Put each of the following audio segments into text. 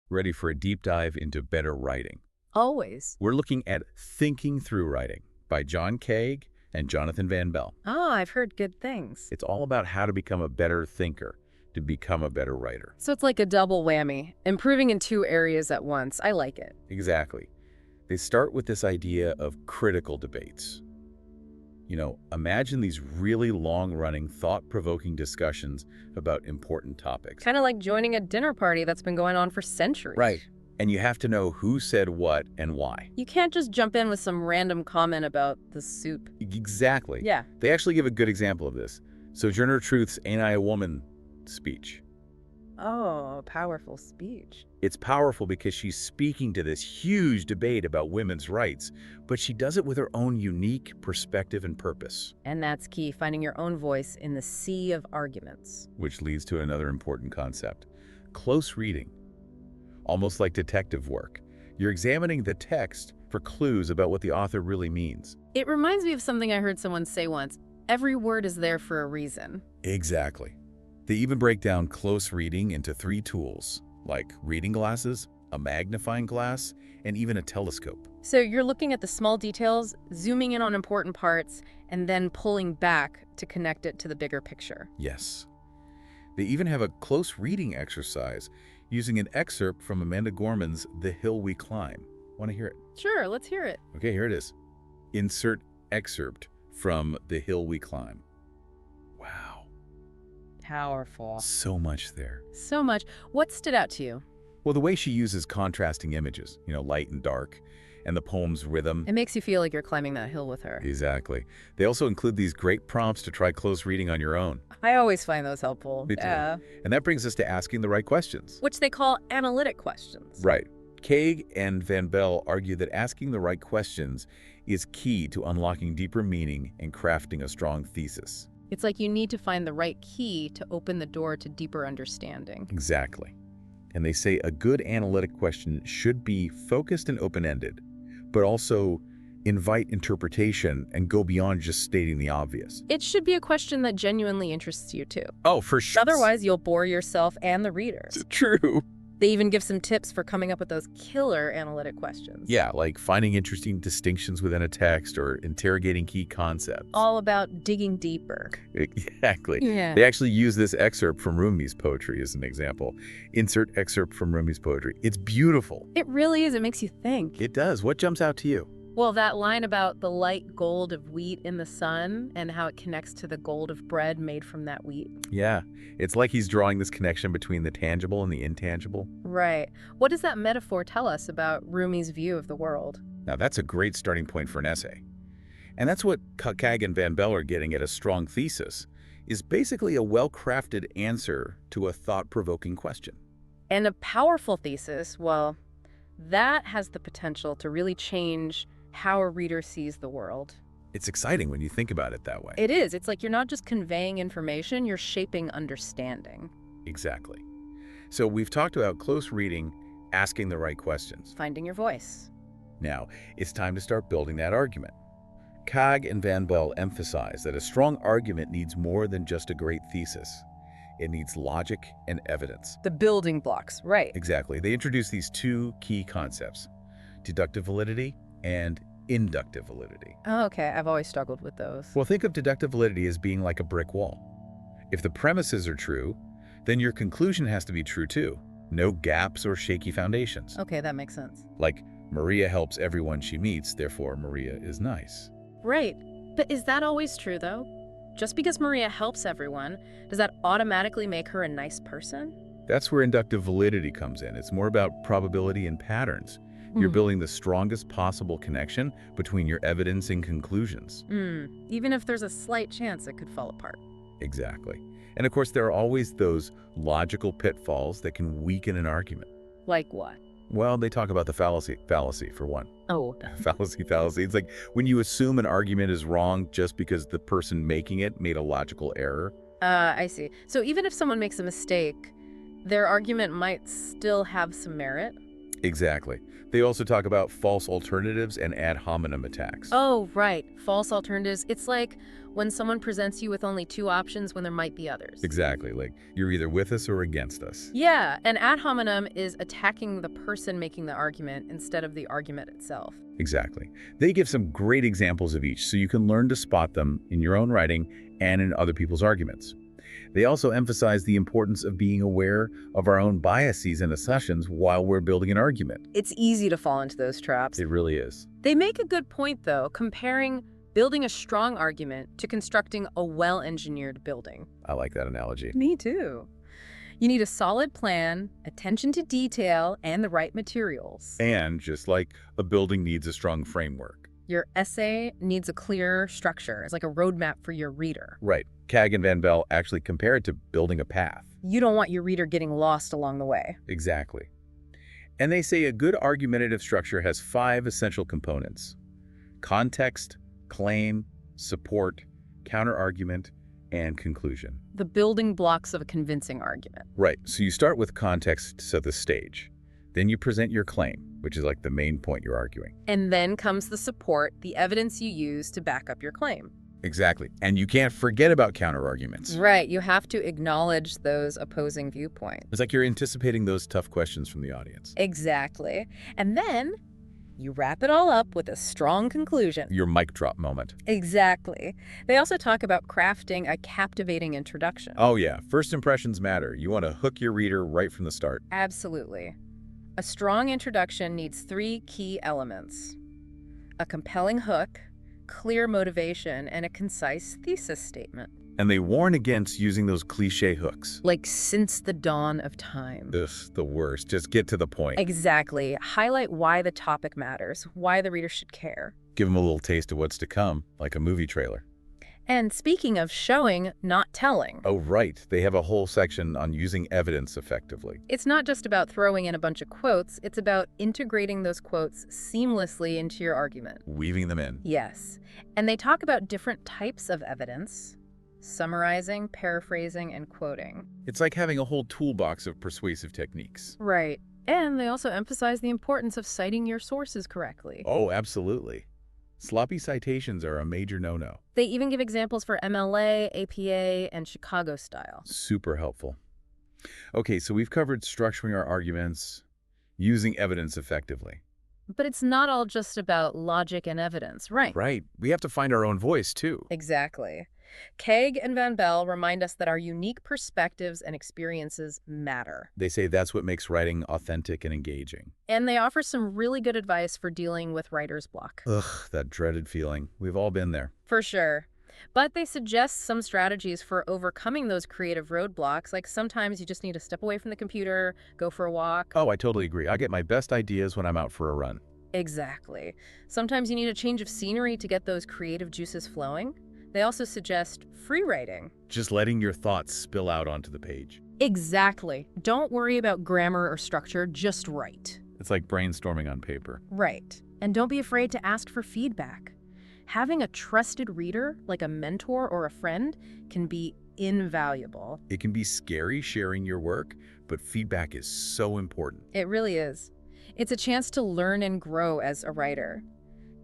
Ready for a deep dive into better writing? Always. We're looking at Thinking Through Writing by John Kaag and Jonathan Van Belle. Oh, I've heard good things. It's all about how to become a better thinker, to become a better writer. So it's like a double whammy, improving in two areas at once. I like it. Exactly. They start with this idea of critical debates. Imagine these really long-running, thought-provoking discussions about important topics. Kind of like joining a dinner party that's been going on for centuries. Right. And you have to know who said what and why. You can't just jump in with some random comment about the soup. Exactly. Yeah. They actually give a good example of this. Sojourner Truth's Ain't I a Woman speech. Oh, powerful speech. It's powerful because she's speaking to this huge debate about women's rights, but she does it with her own unique perspective and purpose. And that's key, finding your own voice in the sea of arguments. Which leads to another important concept: close reading. Almost like detective work. You're examining the text for clues about what the author really means. It reminds me of something I heard someone say once. Every word is there for a reason. Exactly. They even break down close reading into 3 tools, like reading glasses, a magnifying glass, and even a telescope. So you're looking at the small details, zooming in on important parts, and then pulling back to connect it to the bigger picture. Yes. They even have a close reading exercise using an excerpt from Amanda Gorman's The Hill We Climb. Want to hear it? Sure, let's hear it. Okay, here it is. Insert excerpt from The Hill We Climb. Wow. Powerful. So much there. So much. What stood out to you? Well, the way she uses contrasting images, light and dark, and the poem's rhythm. It makes you feel like you're climbing that hill with her. Exactly. They also include these great prompts to try close reading on your own. I always find those helpful. Me too. Yeah. And that brings us to asking the right questions. Which they call analytic questions. Right. Kaag and Van Belle argue that asking the right questions is key to unlocking deeper meaning and crafting a strong thesis. It's like you need to find the right key to open the door to deeper understanding. Exactly. And they say a good analytic question should be focused and open-ended, but also invite interpretation and go beyond just stating the obvious. It should be a question that genuinely interests you too. Oh, for sure. Otherwise, you'll bore yourself and the readers. True. They even give some tips for coming up with those killer analytic questions. Yeah, like finding interesting distinctions within a text or interrogating key concepts. All about digging deeper. Exactly. Yeah. They actually use this excerpt from Rumi's poetry as an example. Insert excerpt from Rumi's poetry. It's beautiful. It really is. It makes you think. It does. What jumps out to you? Well, that line about the light gold of wheat in the sun and how it connects to the gold of bread made from that wheat. Yeah, it's like he's drawing this connection between the tangible and the intangible. Right. What does that metaphor tell us about Rumi's view of the world? Now, that's a great starting point for an essay. And that's what Kaag and Van Belle are getting at. A strong thesis is basically a well-crafted answer to a thought-provoking question. And a powerful thesis, well, that has the potential to really change how a reader sees the world. It's exciting when you think about it that way. It is. It's like you're not just conveying information, you're shaping understanding. Exactly. So we've talked about close reading, asking the right questions. Finding your voice. Now, it's time to start building that argument. Kaag and Van Belle emphasize that a strong argument needs more than just a great thesis. It needs logic and evidence. The building blocks, right. Exactly. They introduce these 2 key concepts: deductive validity and inductive validity. Oh, okay. I've always struggled with those. Well, think of deductive validity as being like a brick wall. If the premises are true, then your conclusion has to be true too. No gaps or shaky foundations. Okay, that makes sense. Like, Maria helps everyone she meets, therefore Maria is nice. Right. But is that always true, though? Just because Maria helps everyone, does that automatically make her a nice person? That's where inductive validity comes in. It's more about probability and patterns. You're building the strongest possible connection between your evidence and conclusions. Even if there's a slight chance it could fall apart. Exactly. And of course, there are always those logical pitfalls that can weaken an argument. Like what? Well, they talk about the fallacy for one. Oh. Fallacy. It's like when you assume an argument is wrong just because the person making it made a logical error. I see. So even if someone makes a mistake, their argument might still have some merit? Exactly. They also talk about false alternatives and ad hominem attacks. Oh, right. False alternatives. It's like when someone presents you with only two options when there might be others. Exactly, like you're either with us or against us. Yeah, and ad hominem is attacking the person making the argument instead of the argument itself. Exactly. They give some great examples of each so you can learn to spot them in your own writing and in other people's arguments. They also emphasize the importance of being aware of our own biases and assumptions while we're building an argument. It's easy to fall into those traps. It really is. They make a good point, though, comparing building a strong argument to constructing a well-engineered building. I like that analogy. Me too. You need a solid plan, attention to detail, and the right materials. And just like a building needs a strong framework. Your essay needs a clear structure. It's like a roadmap for your reader. Right. Kaag and Belle actually compare it to building a path. You don't want your reader getting lost along the way. Exactly. And they say a good argumentative structure has 5 essential components: context, claim, support, counterargument, and conclusion. The building blocks of a convincing argument. Right. So you start with context to set the stage. Then you present your claim, which is like the main point you're arguing. And then comes the support, the evidence you use to back up your claim. Exactly. And you can't forget about counterarguments. Right, you have to acknowledge those opposing viewpoints. It's like you're anticipating those tough questions from the audience. Exactly. And then you wrap it all up with a strong conclusion. Your mic drop moment. Exactly. They also talk about crafting a captivating introduction. Oh yeah, first impressions matter. You want to hook your reader right from the start. Absolutely. A strong introduction needs 3 key elements: a compelling hook, clear motivation, and a concise thesis statement. And they warn against using those cliche hooks. Like since the dawn of time. Ugh, the worst. Just get to the point. Exactly. Highlight why the topic matters, why the reader should care. Give them a little taste of what's to come, like a movie trailer. And speaking of showing, not telling. Oh, right. They have a whole section on using evidence effectively. It's not just about throwing in a bunch of quotes, it's about integrating those quotes seamlessly into your argument. Weaving them in. Yes. And they talk about different types of evidence: summarizing, paraphrasing, and quoting. It's like having a whole toolbox of persuasive techniques. Right. And they also emphasize the importance of citing your sources correctly. Oh, absolutely. Sloppy citations are a major no-no. They even give examples for MLA, APA, and Chicago style. Super helpful. Okay, so we've covered structuring our arguments, using evidence effectively. But it's not all just about logic and evidence, right? Right. We have to find our own voice, too. Exactly. Kaag and Belle remind us that our unique perspectives and experiences matter. They say that's what makes writing authentic and engaging. And they offer some really good advice for dealing with writer's block. Ugh, that dreaded feeling. We've all been there. For sure. But they suggest some strategies for overcoming those creative roadblocks, like sometimes you just need to step away from the computer, go for a walk. Oh, I totally agree. I get my best ideas when I'm out for a run. Exactly. Sometimes you need a change of scenery to get those creative juices flowing. They also suggest free writing. Just letting your thoughts spill out onto the page. Exactly. Don't worry about grammar or structure, just write. It's like brainstorming on paper. Right. And don't be afraid to ask for feedback. Having a trusted reader, like a mentor or a friend, can be invaluable. It can be scary sharing your work, but feedback is so important. It really is. It's a chance to learn and grow as a writer.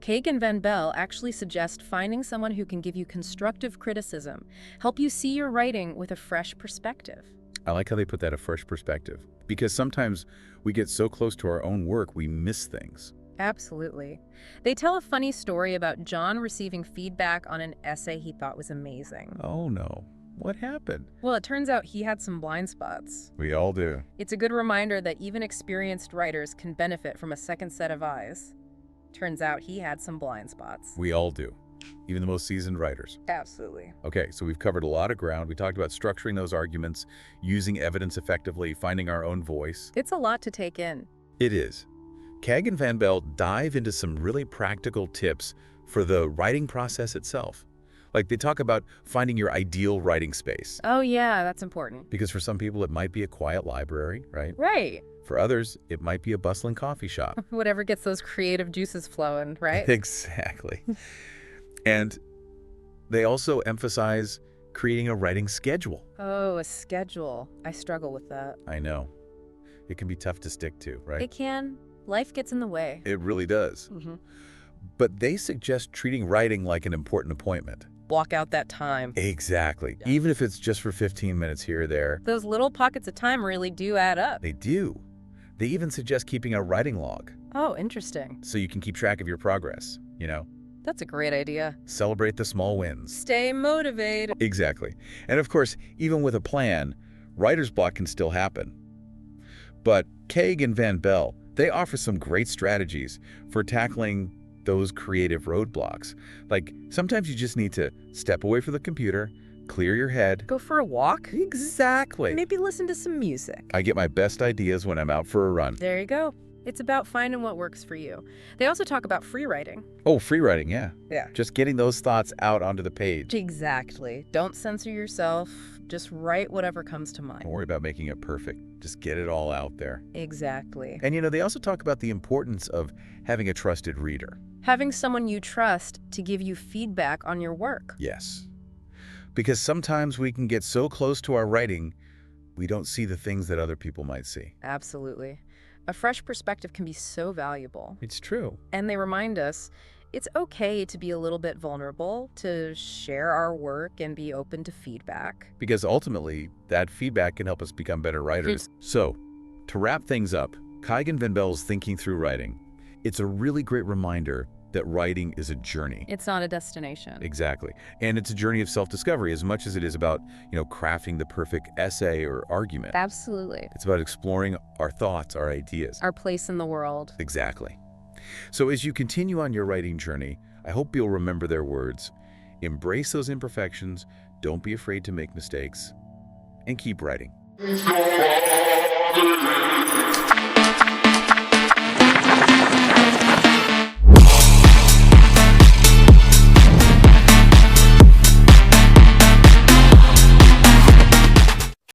Kaag and Belle actually suggest finding someone who can give you constructive criticism, help you see your writing with a fresh perspective. I like how they put that, a fresh perspective, because sometimes we get so close to our own work, we miss things. Absolutely. They tell a funny story about John receiving feedback on an essay he thought was amazing. Oh no, what happened? Well, it turns out he had some blind spots. We all do. It's a good reminder that even experienced writers can benefit from a second set of eyes. Turns out he had some blind spots. We all do, even the most seasoned writers. Absolutely. Okay, so we've covered a lot of ground. We talked about structuring those arguments, using evidence effectively, finding our own voice. It's a lot to take in. It is. Kaag and Belle dive into some really practical tips for the writing process itself. Like they talk about finding your ideal writing space. Oh yeah, that's important. Because for some people, it might be a quiet library, right? Right. For others, it might be a bustling coffee shop. Whatever gets those creative juices flowing, right? Exactly. And they also emphasize creating a writing schedule. Oh, a schedule. I struggle with that. I know. it can be tough to stick to, right? It can. Life gets in the way. It really does. But they suggest treating writing like an important appointment. Block out that time. Exactly. Even if it's just for 15 minutes here or there. Those little pockets of time really do add up. They do. They even suggest keeping a writing log. Oh, interesting. So you can keep track of your progress, That's a great idea. Celebrate the small wins. Stay motivated. Exactly. And of course, even with a plan, writer's block can still happen. But Kaag and Belle, they offer some great strategies for tackling those creative roadblocks. Like, sometimes you just need to step away from the computer, clear your head. Go for a walk. Exactly. Maybe listen to some music. I get my best ideas when I'm out for a run. There you go. It's about finding what works for you. They also talk about free writing. Oh, free writing, yeah. Yeah. Just getting those thoughts out onto the page. Exactly. Don't censor yourself. Just write whatever comes to Don't mind. worry about making it perfect. Just get it all out there. Exactly. And they also talk about the importance of having a trusted reader. Having someone you trust to give you feedback on your work. Yes. Because sometimes we can get so close to our writing, we don't see the things that other people might see. Absolutely. A fresh perspective can be so valuable. It's true. And they remind us it's okay to be a little bit vulnerable, to share our work and be open to feedback. Because ultimately, that feedback can help us become better writers. So, to wrap things up, Kaag and Belle's Thinking Through Writing, it's a really great reminder that writing is a journey. It's not a destination. Exactly. And it's a journey of self-discovery as much as it is about, crafting the perfect essay or argument. Absolutely. It's about exploring our thoughts, our ideas. Our place in the world. Exactly. So as you continue on your writing journey, I hope you'll remember their words. Embrace those imperfections, don't be afraid to make mistakes, and keep writing.